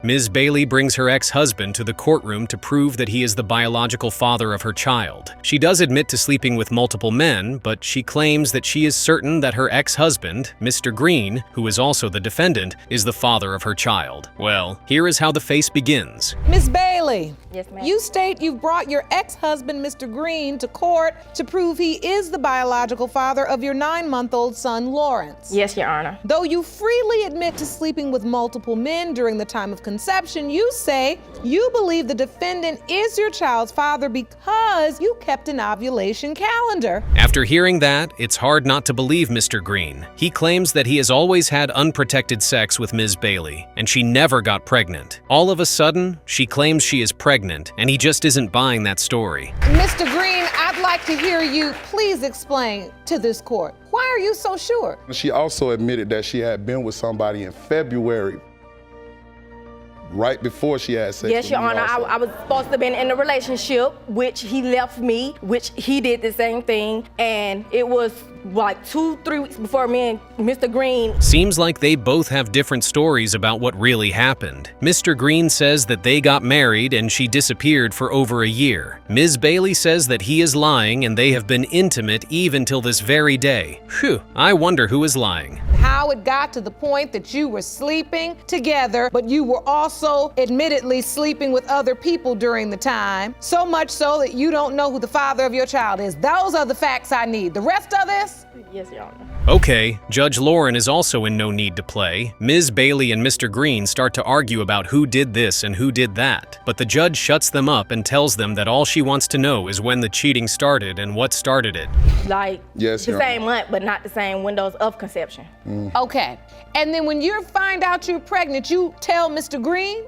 Ms. Bailey brings her ex-husband to the courtroom to prove that he is the biological father of her child. She does admit to sleeping with multiple men, but she claims that she is certain that her ex-husband, Mr. Green, who is also the defendant, is the father of her child. Well, here is how the case begins. Ms. Bailey. Yes, ma'am. You state you've brought your ex-husband, Mr. Green, to court to prove he is the biological father of your 9-month-old son, Lawrence. Yes, Your Honor. Though you freely admit to sleeping with multiple men during the time of conception, you say you believe the defendant is your child's father because you kept an ovulation calendar. After hearing that, it's hard not to believe Mr. Green. He claims that he has always had unprotected sex with Ms. Bailey, and she never got pregnant. All of a sudden, she claims she is pregnant, and he just isn't buying that story. Mr. Green, I'd like to hear you please explain to this court. Why are you so sure? She also admitted that she had been with somebody in February, right before she had sex. Yes, Your Honor. I was supposed to have been in a relationship, which he left me, which he did the same thing, and it was like 2-3 weeks before me and Mr. Green. Seems like they both have different stories about what really happened. Mr. Green says that they got married and she disappeared for over a year. Ms. Bailey says that he is lying and they have been intimate even till this very day. Phew, I wonder who is lying. How it got to the point that you were sleeping together, but you were also admittedly sleeping with other people during the time, so much so that you don't know who the father of your child is. Those are the facts I need. The rest of this? Yes, Your Honor. Okay, Judge Lauren is also in no need to play. Ms. Bailey and Mr. Green start to argue about who did this and who did that, but the judge shuts them up and tells them that all she wants to know is when the cheating started and what started it. Like, Yes, the Your same month, but not the same windows of conception. Okay. And then when you find out you're pregnant, you tell Mr. Green?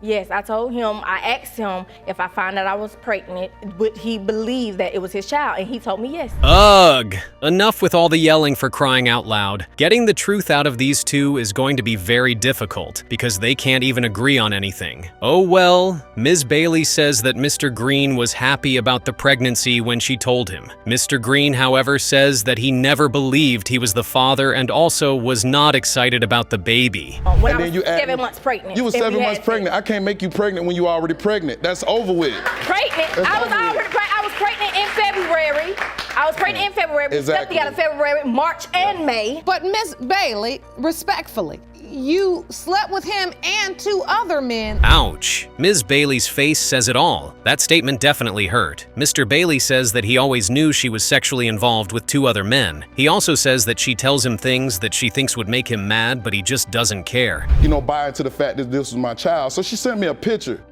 Yes, I told him, I asked him if I found out I was pregnant, would he believe that it was his child, and he told me yes. Ugh! Enough with all the yelling, for crying out loud. Getting the truth out of these two is going to be very difficult because they can't even agree on anything. Oh well, Ms. Bailey says that Mr. Green was happy about the pregnancy when she told him. Mr. Green, however, says that he never believed he was the father and also was not excited about the baby. When And I then was you add- 7 months pregnant. You were and we 7 months had pregnant. sex. I can't make you pregnant when you already pregnant. That's over with. Pregnant? I was pregnant in February. I was pregnant in February. We slept Exactly. together February, March, and May. But Miss Bailey, respectfully, you slept with him and 2 other men. Ouch. Ms. Bailey's face says it all. That statement definitely hurt. Mr. Bailey says that he always knew she was sexually involved with 2 other men. He also says that she tells him things that she thinks would make him mad, but he just doesn't care. Buy into the fact that this was my child. So she sent me a picture.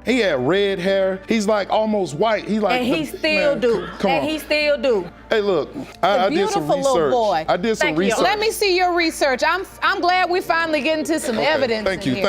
He had red hair. He's like almost white. And he still do. Come And on. he still do. Hey, look, I did some beautiful little research. boy. I did some Thank you. research. Let me see your research. I'm glad we finally get into some evidence. Thank in you, here.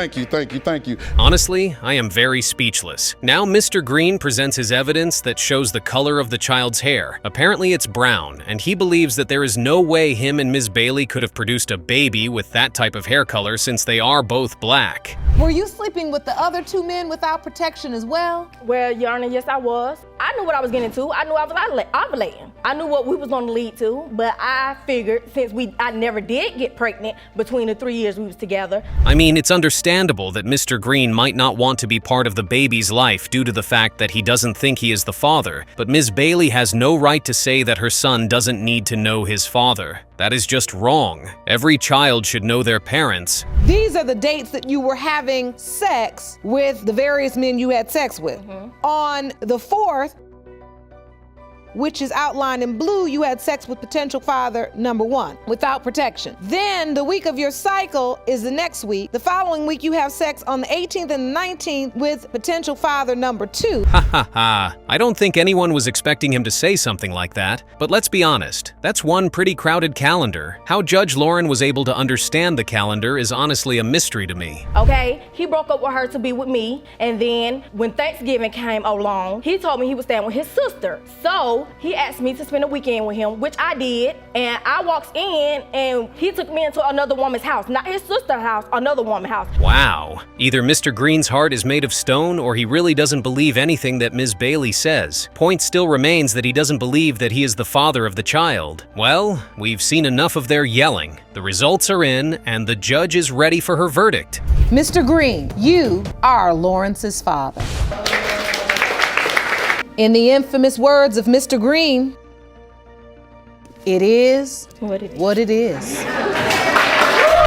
thank you. Honestly, I am very speechless. Now Mr. Green presents his evidence that shows the color of the child's hair. Apparently it's brown, and he believes that there is no way him and Ms. Bailey could have produced a baby with that type of hair color since they are both black. Were you sleeping with the other 2 men without protection as well? Well, Your Honor, yes, I was. I knew what I was getting into. I knew I was ovulating. I knew what we was going to lead to, but I figured since I never did get pregnant between the 3 years we was together. I mean, it's understandable that Mr. Green might not want to be part of the baby's life due to the fact that he doesn't think he is the father, but Ms. Bailey has no right to say that her son doesn't need to know his father. That is just wrong. Every child should know their parents. These are the dates that you were having sex with the various men you had sex with. On the 4th, which is outlined in blue, you had sex with potential father number 1 without protection. Then the week of your cycle is the next week. The following week you have sex on the 18th and the 19th with potential father number 2. Ha ha ha. I don't think anyone was expecting him to say something like that, but let's be honest, that's one pretty crowded calendar. How Judge Lauren was able to understand the calendar is honestly a mystery to me. Okay, he broke up with her to be with me, and then when Thanksgiving came along, he told me he was staying with his sister. So So he asked me to spend a weekend with him, which I did. And I walked in and he took me into another woman's house, not his sister's house, another woman's house. Wow. Either Mr. Green's heart is made of stone or he really doesn't believe anything that Ms. Bailey says. Point still remains that he doesn't believe that he is the father of the child. Well, we've seen enough of their yelling. The results are in and the judge is ready for her verdict. Mr. Green, you are Lawrence's father. In the infamous words of Mr. Green, it is what it is.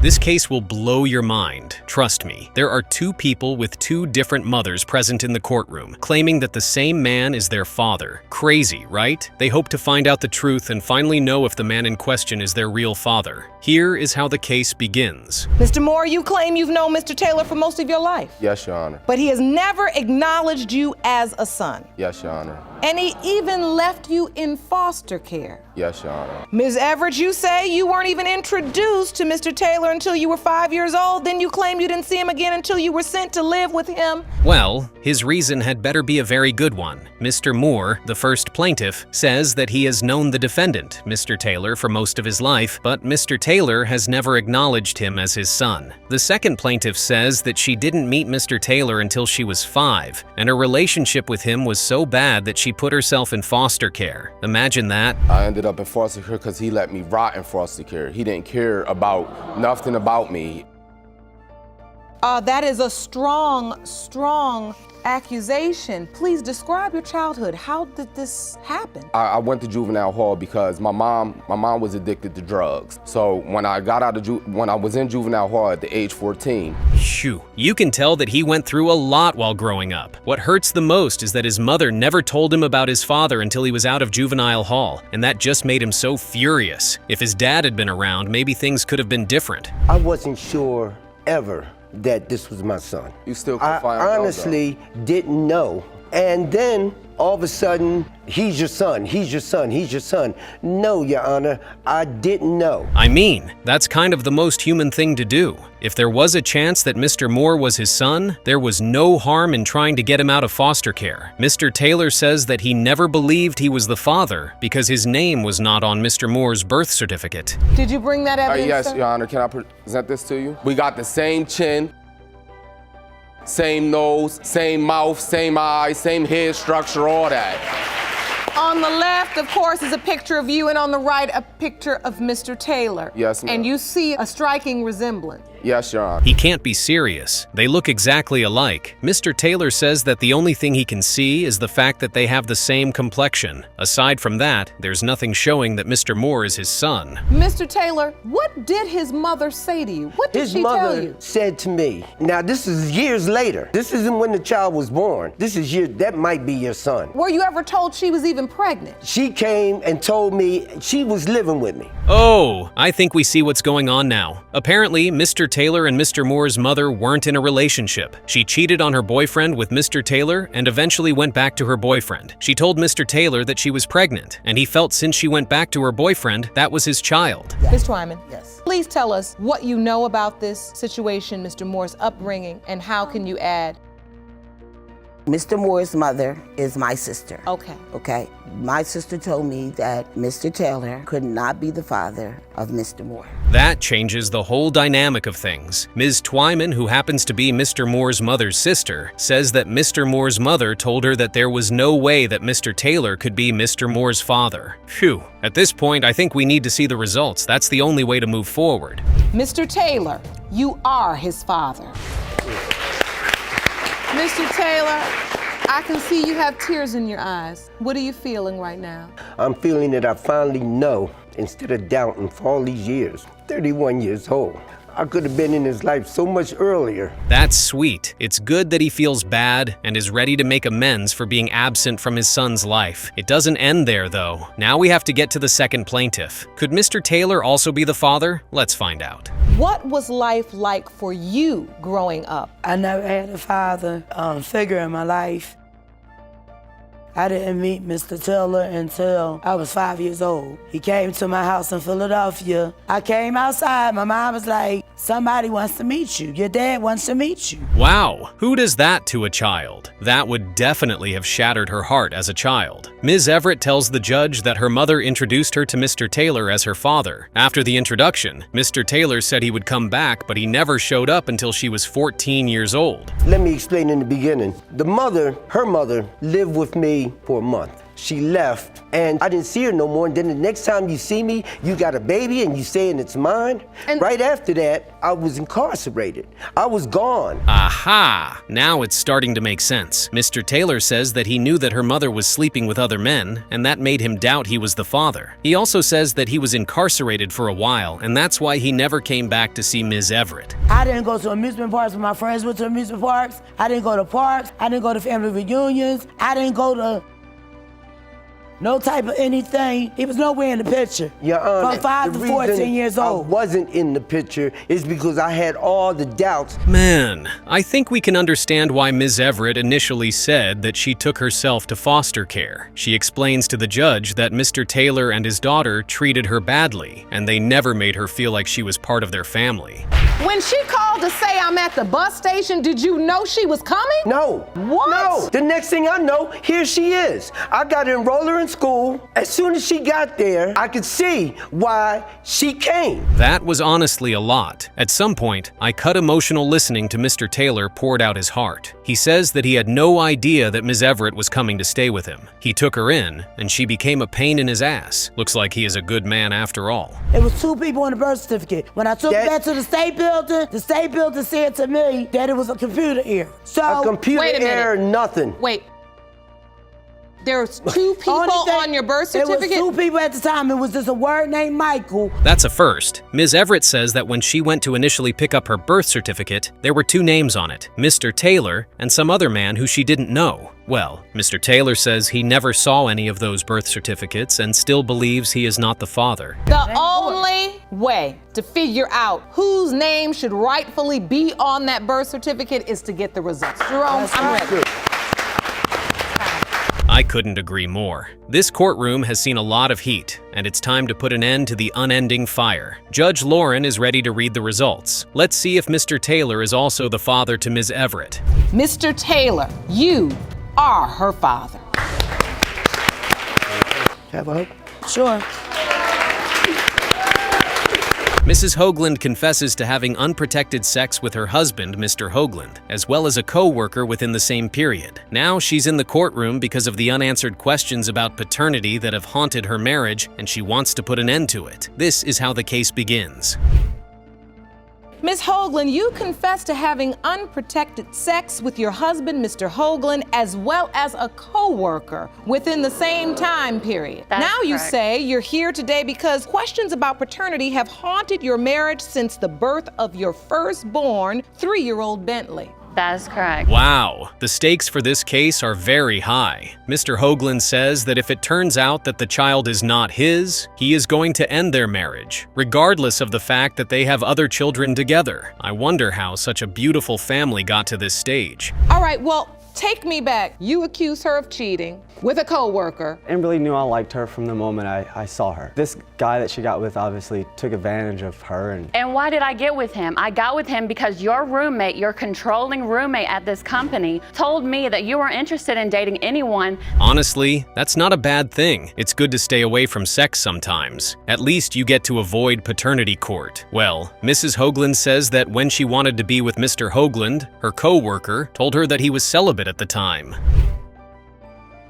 This case will blow your mind. Trust me, there are two people with two different mothers present in the courtroom, claiming that the same man is their father. Crazy, right? They hope to find out the truth and finally know if the man in question is their real father. Here is how the case begins. Mr. Moore, you claim you've known Mr. Taylor for most of your life. Yes, Your Honor. But he has never acknowledged you as a son. Yes, Your Honor. And he even left you in foster care. Yes, Your Honor. Ms. Everett, you say you weren't even introduced to Mr. Taylor until you were 5 years old. Then you claim you didn't see him again until you were sent to live with him. Well, his reason had better be a very good one. Mr. Moore, the first plaintiff, says that he has known the defendant, Mr. Taylor, for most of his life, but Mr. Taylor has never acknowledged him as his son. The second plaintiff says that she didn't meet Mr. Taylor until she was 5, and her relationship with him was so bad that she put herself in foster care. Imagine that. I ended up in foster care because he let me rot in foster care. He didn't care about nothing about me. That is a strong accusation. Please describe your childhood. How did this happen? I went to juvenile hall because my mom was addicted to drugs. So when I got out of when I was in juvenile hall at the age 14. Phew, you can tell that he went through a lot while growing up. What hurts the most is that his mother never told him about his father until he was out of juvenile hall, and that just made him so furious. If his dad had been around, maybe things could have been different. I wasn't sure ever that this was my son. You still can I find out, honestly didn't know. And then all of a sudden, he's your son, he's your son, he's your son. No, Your Honor, I didn't know. I mean, that's kind of the most human thing to do. If there was a chance that Mr. Moore was his son, there was no harm in trying to get him out of foster care. Mr. Taylor says that he never believed he was the father because his name was not on Mr. Moore's birth certificate. Did you bring that evidence? Yes, sir? Your Honor. Can I present this to you? We got the same chin, same nose, same mouth, same eyes, same head structure, all that. On the left, of course, is a picture of you, and on the right, a picture of Mr. Taylor. Yes, ma'am. And you see a striking resemblance. Yes, Your Honor. He can't be serious. They look exactly alike. Mr. Taylor says that the only thing he can see is the fact that they have the same complexion. Aside from that, there's nothing showing that Mr. Moore is his son. Mr. Taylor, what did his mother say to you? What did she tell you? His mother said to me, now this is years later. This isn't when the child was born. This is that might be your son. Were you ever told she was even pregnant? She came and told me she was living with me. Oh, I think we see what's going on now. Apparently, Mr. Taylor and Mr. Moore's mother weren't in a relationship. She cheated on her boyfriend with Mr. Taylor and eventually went back to her boyfriend. She told Mr. Taylor that she was pregnant, and he felt since she went back to her boyfriend, that was his child. Ms. Twyman, Yes. please tell us what you know about this situation, Mr. Moore's upbringing, and how can you add? Mr. Moore's mother is my sister. Okay. Okay? My sister told me that Mr. Taylor could not be the father of Mr. Moore. That changes the whole dynamic of things. Ms. Twyman, who happens to be Mr. Moore's mother's sister, says that Mr. Moore's mother told her that there was no way that Mr. Taylor could be Mr. Moore's father. Phew. At this point, I think we need to see the results. That's the only way to move forward. Mr. Taylor, you are his father. Mr. Taylor, I can see you have tears in your eyes. What are you feeling right now? I'm feeling that I finally know instead of doubting for all these years. 31 years old. I could have been in his life so much earlier. That's sweet. It's good that he feels bad and is ready to make amends for being absent from his son's life. It doesn't end there, though. Now we have to get to the second plaintiff. Could Mr. Taylor also be the father? Let's find out. What was life like for you growing up? I never had a father figure in my life. I didn't meet Mr. Taylor until I was 5 years old. He came to my house in Philadelphia. I came outside. My mom was like, somebody wants to meet you. Your dad wants to meet you. Wow, who does that to a child? That would definitely have shattered her heart as a child. Ms. Everett tells the judge that her mother introduced her to Mr. Taylor as her father. After the introduction, Mr. Taylor said he would come back, but he never showed up until she was 14 years old. Let me explain in the beginning. Her mother, lived with me for a month. She left, and I didn't see her no more. And then the next time you see me, you got a baby and you saying it's mine. And right after that, I was incarcerated. I was gone. Aha! Now it's starting to make sense. Mr. Taylor says that he knew that her mother was sleeping with other men, and that made him doubt he was the father. He also says that he was incarcerated for a while, and that's why he never came back to see Ms. Everett. I didn't go to amusement parks when my friends went to amusement parks. I didn't go to parks. I didn't go to family reunions. I didn't go to no type of anything. He was nowhere in the picture. Your Honor, from 5 to 14 years old. I wasn't in the picture is because I had all the doubts. Man, I think we can understand why Ms. Everett initially said that she took herself to foster care. She explains to the judge that Mr. Taylor and his daughter treated her badly, and they never made her feel like she was part of their family. When she called to say I'm at the bus station, did you know she was coming? No. What? No. The next thing I know, here she is. I got to enroll her in school. As soon as she got there, I could see why she came. That was honestly a lot. At some point, I cut emotional listening to Mr. Taylor poured out his heart. He says that he had no idea that Ms. Everett was coming to stay with him. He took her in, and she became a pain in his ass. Looks like he is a good man after all. It was 2 people on the birth certificate. When I took that to the state building said to me that it was a computer error. So a computer error, nothing. Wait. There's 2 people on your birth certificate? It was 2 people at the time. It was just a word named Michael. That's a first. Ms. Everett says that when she went to initially pick up her birth certificate, there were 2 names on it, Mr. Taylor and some other man who she didn't know. Well, Mr. Taylor says he never saw any of those birth certificates and still believes he is not the father. The only way to figure out whose name should rightfully be on that birth certificate is to get the results. Jerome, I'm ready. I couldn't agree more. This courtroom has seen a lot of heat, and it's time to put an end to the unending fire. Judge Lauren is ready to read the results. Let's see if Mr. Taylor is also the father to Ms. Everett. Mr. Taylor, you are her father. Have a hope? Sure. Mrs. Hoagland confesses to having unprotected sex with her husband, Mr. Hoagland, as well as a co-worker within the same period. Now she's in the courtroom because of the unanswered questions about paternity that have haunted her marriage, and she wants to put an end to it. This is how the case begins. Ms. Hoagland, you confessed to having unprotected sex with your husband, Mr. Hoagland, as well as a co-worker within the same time period. That's now you correct. say you're here today because questions about paternity have haunted your marriage since the birth of your firstborn 3-year-old Bentley. That is correct. Wow, the stakes for this case are very high. Mr. Hoagland says that if it turns out that the child is not his, he is going to end their marriage, regardless of the fact that they have other children together. I wonder how such a beautiful family got to this stage. All right, well, take me back. You accuse her of cheating with a co-worker. I really knew I liked her from the moment I saw her. This guy that she got with obviously took advantage of her. And why did I get with him? I got with him because your roommate, your controlling roommate at this company, told me that you were interested in dating anyone. Honestly, that's not a bad thing. It's good to stay away from sex sometimes. At least you get to avoid paternity court. Well, Mrs. Hoagland says that when she wanted to be with Mr. Hoagland, her co-worker told her that he was celibate at the time.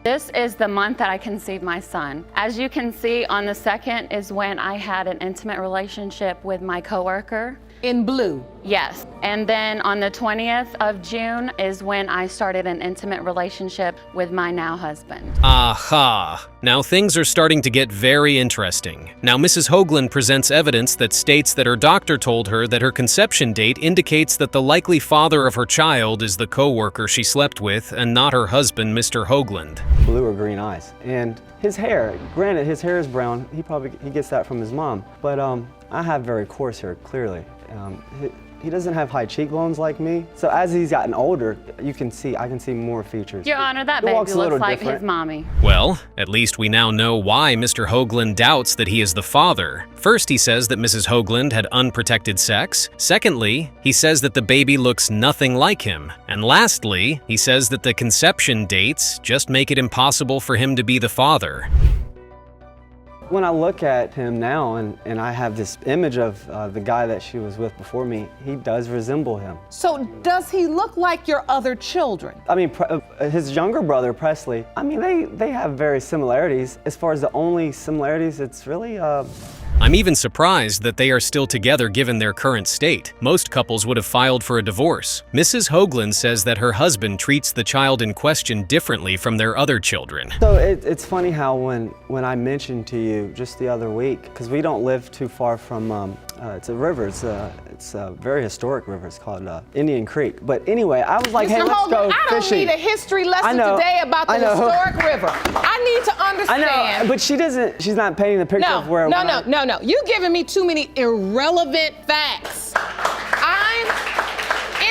This is the month that I conceived my son. As you can see, on the 2nd is when I had an intimate relationship with my coworker. In blue? Yes. And then on the 20th of June is when I started an intimate relationship with my now husband. Aha! Now things are starting to get very interesting. Now Mrs. Hoagland presents evidence that states that her doctor told her that her conception date indicates that the likely father of her child is the co-worker she slept with and not her husband, Mr. Hoagland. Blue or green eyes. And his hair, granted his hair is brown, he gets that from his mom. But I have very coarse hair, clearly. He doesn't have high cheekbones like me. So as he's gotten older, I can see more features. Your Honor, that He baby walks a little looks like different. his mommy. Well, at least we now know why Mr. Hoagland doubts that he is the father. First, he says that Mrs. Hoagland had unprotected sex. Secondly, he says that the baby looks nothing like him. And lastly, he says that the conception dates just make it impossible for him to be the father. When I look at him now and I have this image of the guy that she was with before me, he does resemble him. So does he look like your other children? I mean, his younger brother, Presley, I mean, they have various similarities. As far as the only similarities, it's really, I'm even surprised that they are still together given their current state. Most couples would have filed for a divorce. Mrs. Hoagland says that her husband treats the child in question differently from their other children. So it's funny how when I mentioned to you just the other week, because we don't live too far from, it's a river, it's a very historic river, it's called Indian Creek. But anyway, I was like, Mr. hey, let's Hoagland, go I don't fishing. need a history lesson I know, today about the I know. historic river. I need to understand. I know, but she's not painting the picture of where. No. You're giving me too many irrelevant facts. I'm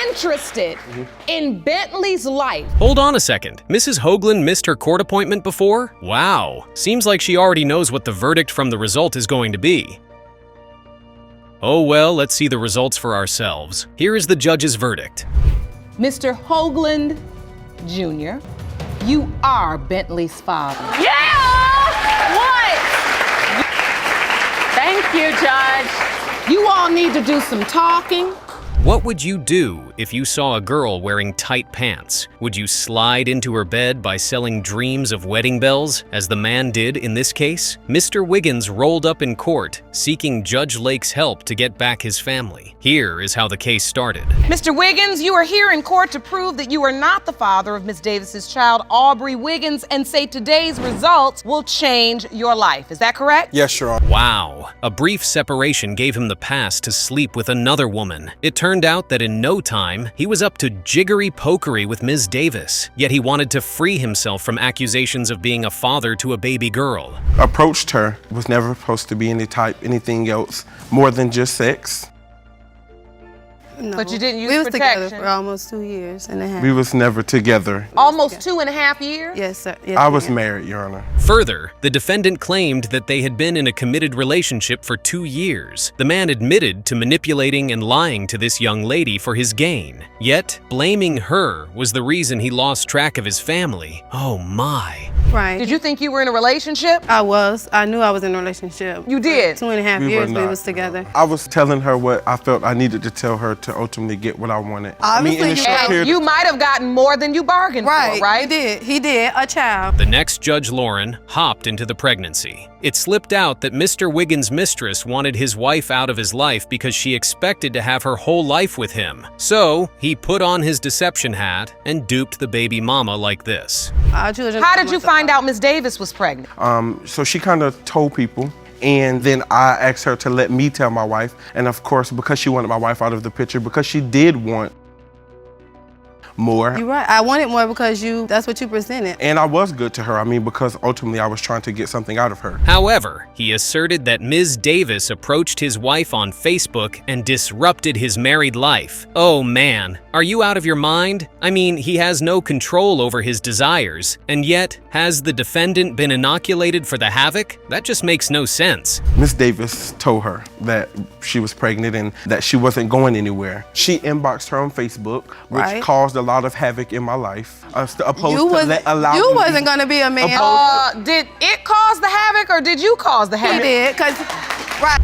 interested in Bentley's life. Hold on a second. Mrs. Hoagland missed her court appointment before? Wow. Seems like she already knows what the verdict from the result is going to be. Oh well, let's see the results for ourselves. Here is the judge's verdict. Mr. Hoagland Jr., you are Bentley's father. Yeah! What? Thank you, Judge. You all need to do some talking. What would you do if you saw a girl wearing tight pants? Would you slide into her bed by selling dreams of wedding bells, as the man did in this case? Mr. Wiggins rolled up in court, seeking Judge Lake's help to get back his family. Here is how the case started. Mr. Wiggins, you are here in court to prove that you are not the father of Miss Davis's child, Aubrey Wiggins, and say today's results will change your life. Is that correct? Yes, Your Honor. Wow. A brief separation gave him the pass to sleep with another woman. It turned out that in no time, he was up to jiggery-pokery with Ms. Davis, yet he wanted to free himself from accusations of being a father to a baby girl. Approached her, was never supposed to be anything else more than just sex. No. But you didn't use We was protection. together for almost 2 years and a half. We was never together. Almost 2.5 years? Yes, sir. Yes, I was ma'am. married, Your Honor. Further, the defendant claimed that they had been in a committed relationship for 2 years. The man admitted to manipulating and lying to this young lady for his gain. Yet, blaming her was the reason he lost track of his family. Oh my. Right. Did you think you were in a relationship? I was. I knew I was in a relationship. You did? 2.5 We years were we not. was together. I was telling her what I felt I needed to tell her to ultimately get what I wanted. Obviously, in a short And period you might have gotten more than you bargained for, right? He did. He did. A child. The next Judge Lauren hopped into the pregnancy. It slipped out that Mr. Wiggins' mistress wanted his wife out of his life because she expected to have her whole life with him. So, he put on his deception hat and duped the baby mama like this. Our children. How did you find out Miss Davis was pregnant? So she kind of told people, and then I asked her to let me tell my wife. And of course, because she wanted my wife out of the picture, because she did want more. You're right. I wanted more because that's what you presented. And I was good to her, I mean, because ultimately I was trying to get something out of her. However, he asserted that Ms. Davis approached his wife on Facebook and disrupted his married life. Oh man, are you out of your mind? I mean, he has no control over his desires, and yet, has the defendant been inoculated for the havoc? That just makes no sense. Miss Davis told her that she was pregnant and that she wasn't going anywhere. She inboxed her on Facebook, which Right. caused a lot of havoc in my life. You wasn't gonna be a man. Did it cause the havoc or did you cause the havoc? He did, cause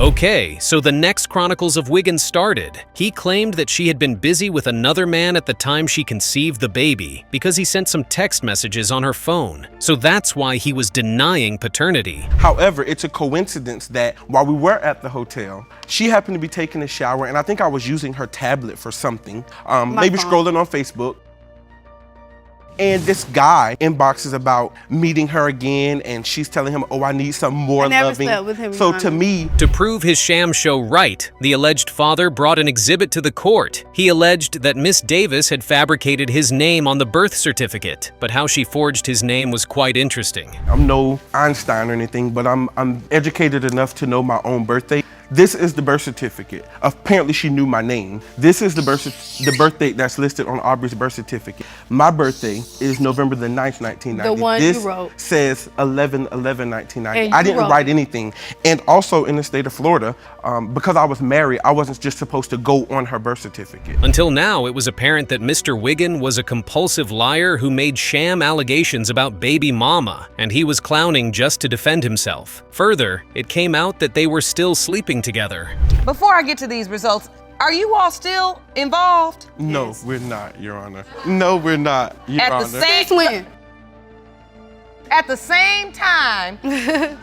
Okay, so the next Chronicles of Wiggins started. He claimed that she had been busy with another man at the time she conceived the baby because he sent some text messages on her phone. So that's why he was denying paternity. However, it's a coincidence that while we were at the hotel, she happened to be taking a shower, and I think I was using her tablet for something, maybe phone. scrolling on Facebook. And this guy inboxes about meeting her again, and she's telling him, oh, I need some more I never loving. slept with him, So Your to Honor. me, To prove his sham show right, the alleged father brought an exhibit to the court. He alleged that Miss Davis had fabricated his name on the birth certificate, but how she forged his name was quite interesting. I'm no Einstein or anything, but I'm educated enough to know my own birthday. This is the birth certificate. Apparently she knew my name. This is the birth date that's listed on Aubrey's birth certificate. My birthday is November the 9th, 1990. The one this you wrote. Says 11/11/1990. And I you didn't wrote write it. anything. And also in the state of Florida, because I was married, I wasn't just supposed to go on her birth certificate. Until now, it was apparent that Mr. Wiggins was a compulsive liar who made sham allegations about baby mama, and he was clowning just to defend himself. Further, it came out that they were still sleeping together. Before I get to these results, are you all still involved? No, we're not, Your Honor. No, we're not, Your Honor. At the same time,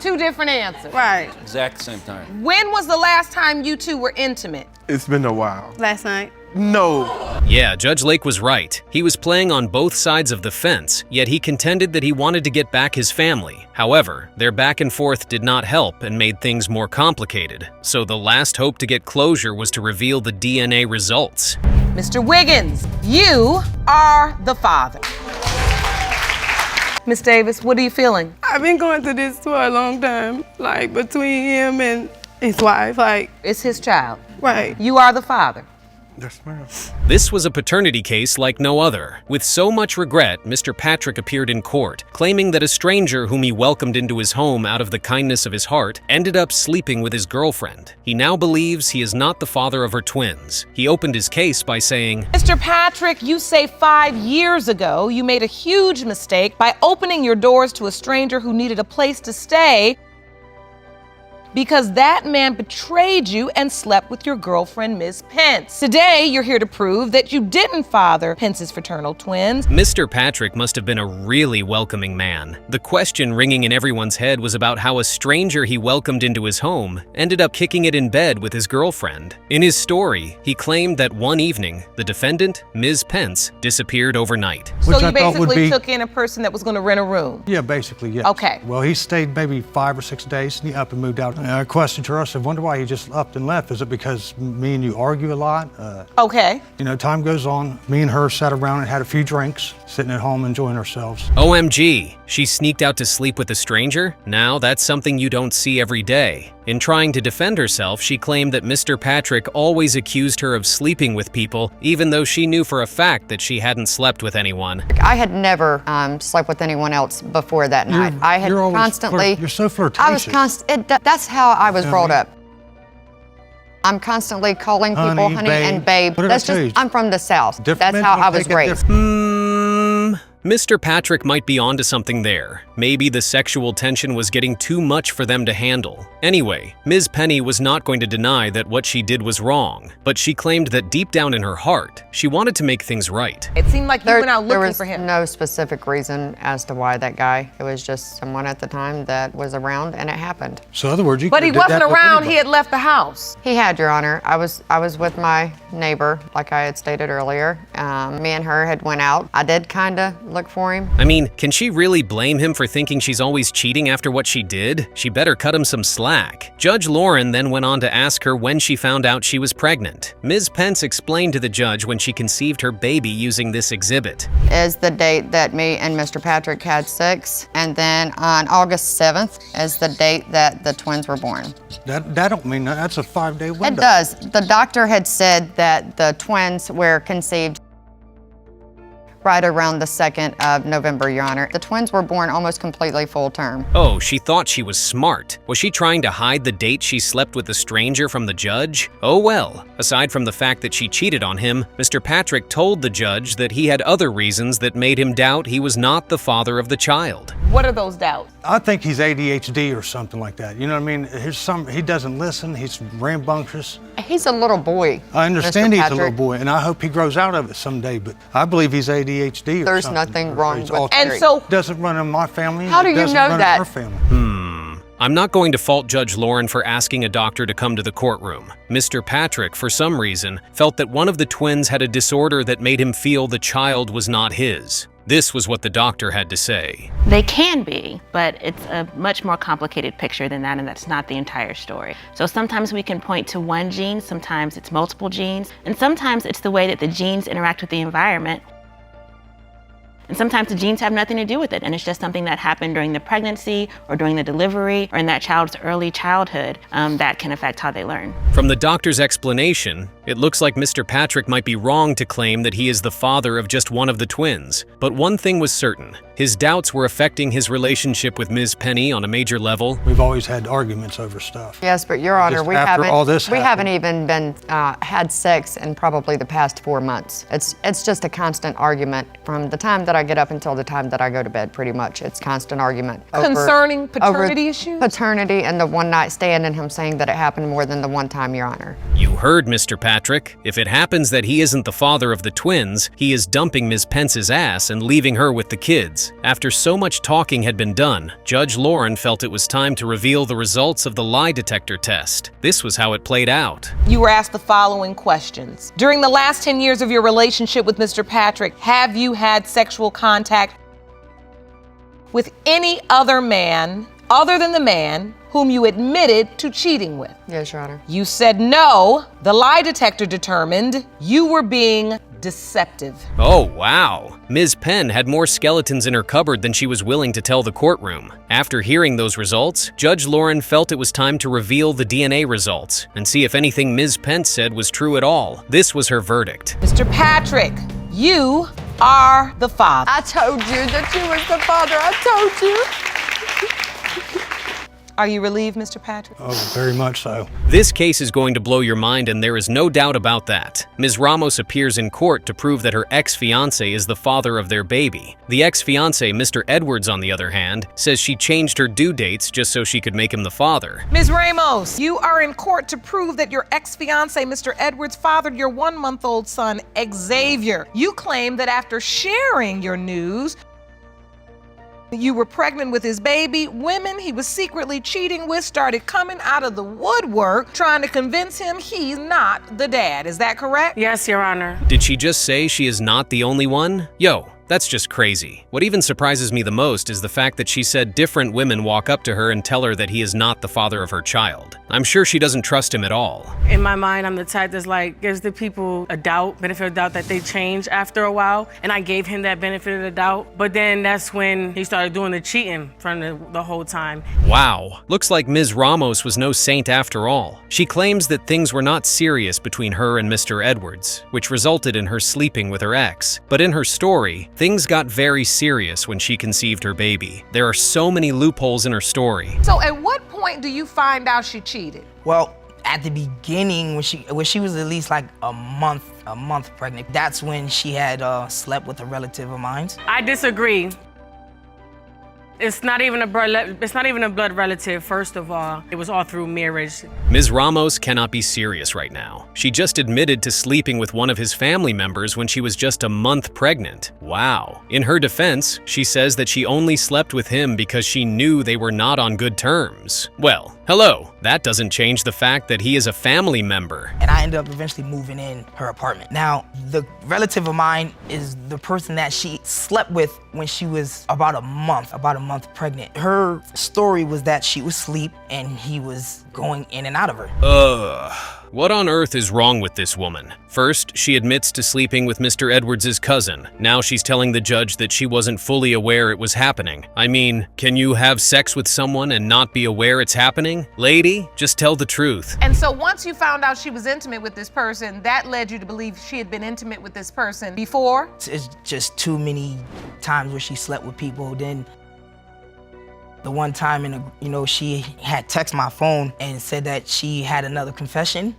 two different answers. Right. Exact same time. When was the last time you two were intimate? It's been a while. Last night. No. Yeah, Judge Lake was right. He was playing on both sides of the fence, yet he contended that he wanted to get back his family. However, their back and forth did not help and made things more complicated. So the last hope to get closure was to reveal the DNA results. Mr. Wiggins, you are the father. Miss Davis, what are you feeling? I've been going through this for a long time, like between him and his wife, like. It's his child. Right. You are the father. Yes, ma'am. This was a paternity case like no other. With so much regret, Mr. Patrick appeared in court, claiming that a stranger whom he welcomed into his home out of the kindness of his heart ended up sleeping with his girlfriend. He now believes he is not the father of her twins. He opened his case by saying, Mr. Patrick, you say 5 years ago you made a huge mistake by opening your doors to a stranger who needed a place to stay because that man betrayed you and slept with your girlfriend, Ms. Pence. Today, you're here to prove that you didn't father Pence's fraternal twins. Mr. Patrick must have been a really welcoming man. The question ringing in everyone's head was about how a stranger he welcomed into his home ended up kicking it in bed with his girlfriend. In his story, he claimed that one evening, the defendant, Ms. Pence, disappeared overnight. So you basically took in a person that was going to rent a room? Yeah, basically, yes. Okay. Well, he stayed maybe 5 or 6 days, and he up and moved out. I questioned her. I said, wonder why he just upped and left. Is it because me and you argue a lot? Okay. You know, time goes on. Me and her sat around and had a few drinks, sitting at home enjoying ourselves. OMG, she sneaked out to sleep with a stranger? Now that's something you don't see every day. In trying to defend herself, she claimed that Mr. Patrick always accused her of sleeping with people, even though she knew for a fact that she hadn't slept with anyone. I had never slept with anyone else before that night. I had constantly. You're so flirtatious. That's how I was brought up. I'm constantly calling people honey and babe. That's just, I'm from the South. That's how I was raised. Mr. Patrick might be onto something there. Maybe the sexual tension was getting too much for them to handle. Anyway, Ms. Penny was not going to deny that what she did was wrong, but she claimed that deep down in her heart, she wanted to make things right. It seemed like you went out looking for him. There was no specific reason as to why that guy. It was just someone at the time that was around, and it happened. So in other words, you But he wasn't around, he had left the house. He had, Your Honor. I was with my neighbor, like I had stated earlier. Me and her had went out. I did kind of look for him. I mean, can she really blame him for thinking she's always cheating after what she did? She better cut him some slack. Judge Lauren then went on to ask her when she found out she was pregnant. Ms. Pence explained to the judge when she conceived her baby using this exhibit. Is the date that me and Mr. Patrick had sex, and then on August 7th is the date that the twins were born. That don't mean that. That's a 5-day window. It does. The doctor had said that the twins were conceived right around the 2nd of November, Your Honor. The twins were born almost completely full term. Oh, she thought she was smart. Was she trying to hide the date she slept with a stranger from the judge? Oh well. Aside from the fact that she cheated on him, Mr. Patrick told the judge that he had other reasons that made him doubt he was not the father of the child. What are those doubts? I think he's ADHD or something like that. You know what I mean? He doesn't listen, he's rambunctious. He's a little boy. I understand he's a little boy, and I hope he grows out of it someday, but I believe he's ADHD or something. There's nothing wrong with it. And so, doesn't run in my family. How do you know that? Her family. I'm not going to fault Judge Lauren for asking a doctor to come to the courtroom. Mr. Patrick, for some reason, felt that one of the twins had a disorder that made him feel the child was not his. This was what the doctor had to say. They can be, but it's a much more complicated picture than that, and that's not the entire story. So sometimes we can point to one gene, sometimes it's multiple genes, and sometimes it's the way that the genes interact with the environment And sometimes the genes have nothing to do with it, and it's just something that happened during the pregnancy or during the delivery or in that child's early childhood that can affect how they learn. From the doctor's explanation, it looks like Mr. Patrick might be wrong to claim that he is the father of just one of the twins. But one thing was certain. His doubts were affecting his relationship with Ms. Penny on a major level. We've always had arguments over stuff. Yes, but Your Honor, Just we after all this haven't even been had sex in probably the past 4 months. It's just a constant argument from the time that I get up until the time that I go to bed. Pretty much, it's constant argument Concerning paternity issues? Paternity and the one night stand, and him saying that it happened more than the one time, Your Honor. You heard Mr. Patrick. If it happens that he isn't the father of the twins, he is dumping Ms. Pence's ass and leaving her with the kids. After so much talking had been done, Judge Lauren felt it was time to reveal the results of the lie detector test. This was how it played out. You were asked the following questions. During the last 10 years of your relationship with Mr. Patrick, have you had sexual contact with any other man other than the man whom you admitted to cheating with? Yes, Your Honor. You said no. The lie detector determined you were being deceptive. Oh, wow. Ms. Penn had more skeletons in her cupboard than she was willing to tell the courtroom. After hearing those results, Judge Lauren felt it was time to reveal the DNA results and see if anything Ms. Pence said was true at all. This was her verdict. Mr. Patrick, you are the father. I told you that you was the father. I told you. Are you relieved, Mr. Patrick? Oh, very much so. This case is going to blow your mind, and there is no doubt about that. Ms. Ramos appears in court to prove that her ex-fiancé is the father of their baby. The ex-fiancé, Mr. Edwards, on the other hand, says she changed her due dates just so she could make him the father. Ms. Ramos, you are in court to prove that your ex-fiancé, Mr. Edwards, fathered your 1-month-old son, Xavier. You claim that after sharing your news, you were pregnant with his baby. Women he was secretly cheating with started coming out of the woodwork trying to convince him he's not the dad. Is that correct? Yes, Your Honor. Did she just say she is not the only one? Yo, that's just crazy. What even surprises me the most is the fact that she said different women walk up to her and tell her that he is not the father of her child. I'm sure she doesn't trust him at all. In my mind, I'm the type that's like, gives the people a doubt, benefit of doubt that they change after a while. And I gave him that benefit of the doubt. But then that's when he started doing the cheating from the whole time. Wow. Looks like Ms. Ramos was no saint after all. She claims that things were not serious between her and Mr. Edwards, which resulted in her sleeping with her ex. But in her story, things got very serious when she conceived her baby. There are so many loopholes in her story. So at what point do you find out she cheated? Well, at the beginning, when she was at least like a month pregnant, that's when she had slept with a relative of mine. I disagree. It's not even a blood relative, first of all. It was all through marriage. Ms. Ramos cannot be serious right now. She just admitted to sleeping with one of his family members when she was just a month pregnant. Wow. In her defense, she says that she only slept with him because she knew they were not on good terms. Well, hello. That doesn't change the fact that he is a family member. And I ended up eventually moving in her apartment. Now, the relative of mine is the person that she slept with when she was about a month pregnant. Her story was that she was asleep and he was going in and out of her. What on earth is wrong with this woman? First, she admits to sleeping with Mr. Edwards' cousin. Now she's telling the judge that she wasn't fully aware it was happening. I mean, can you have sex with someone and not be aware it's happening? Lady, just tell the truth. And so once you found out she was intimate with this person, that led you to believe she had been intimate with this person before? It's just too many times where she slept with people. Then the one time she had texted my phone and said that she had another confession.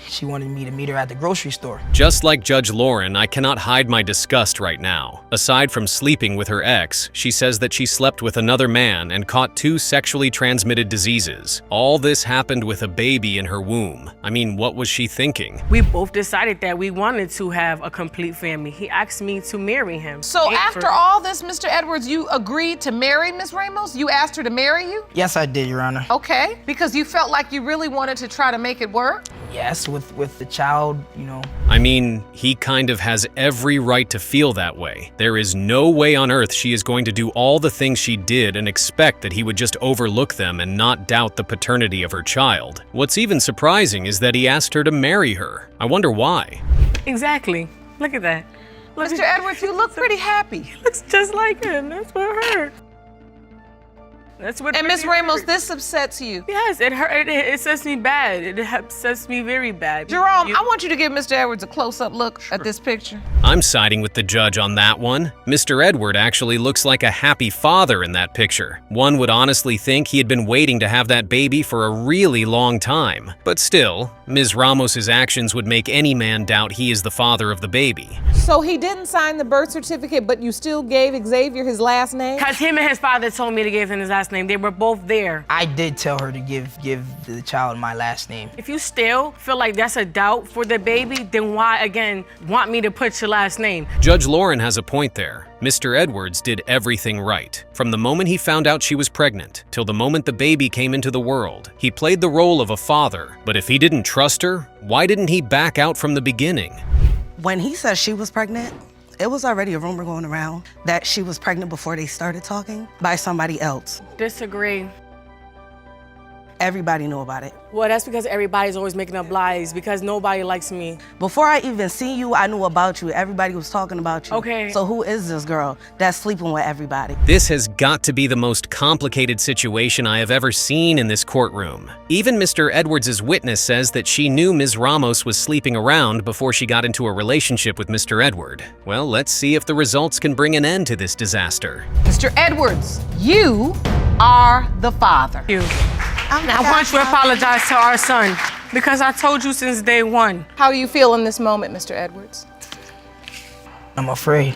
She wanted me to meet her at the grocery store. Just like Judge Lauren, I cannot hide my disgust right now. Aside from sleeping with her ex, she says that she slept with another man and caught 2 sexually transmitted diseases. All this happened with a baby in her womb. I mean, what was she thinking? We both decided that we wanted to have a complete family. He asked me to marry him. So after all this, Mr. Edwards, you agreed to marry Ms. Ramos? You asked her to marry you? Yes, I did, Your Honor. Okay, because you felt like you really wanted to try to make it work? Yes, with the child, I mean, he kind of has every right to feel that way. There is no way on earth she is going to do all the things she did and expect that he would just overlook them and not doubt the paternity of her child. What's even surprising is that he asked her to marry her. I wonder why. Exactly. Look at that. Mr. Edwards, you look pretty happy. Looks just like him. That's what hurt. That's what. And Ms. Ramos, this upsets you. Yes, it hurt. It upsets me bad. It upsets me very bad. Jerome, I want you to give Mr. Edwards a close-up look at this picture. I'm siding with the judge on that one. Mr. Edward actually looks like a happy father in that picture. One would honestly think he had been waiting to have that baby for a really long time. But still, Ms. Ramos's actions would make any man doubt he is the father of the baby. So he didn't sign the birth certificate, but you still gave Xavier his last name? Because him and his father told me to give him his last name. They were both there. I did tell her to give the child my last name. If you still feel like that's a doubt for the baby, then why, again, want me to put your last name? Judge Lauren has a point there. Mr. Edwards did everything right. From the moment he found out she was pregnant, till the moment the baby came into the world, he played the role of a father. But if he didn't trust her, why didn't he back out from the beginning? When he said she was pregnant, it was already a rumor going around that she was pregnant before they started talking by somebody else. Disagree. Everybody knew about it. Well, that's because everybody's always making up lies because nobody likes me. Before I even seen you, I knew about you. Everybody was talking about you. Okay. So who is this girl that's sleeping with everybody? This has got to be the most complicated situation I have ever seen in this courtroom. Even Mr. Edwards' witness says that she knew Ms. Ramos was sleeping around before she got into a relationship with Mr. Edward. Well, let's see if the results can bring an end to this disaster. Mr. Edwards, you are the father. I want you to apologize to our son because I told you since day one. How do you feel in this moment, Mr. Edwards? I'm afraid.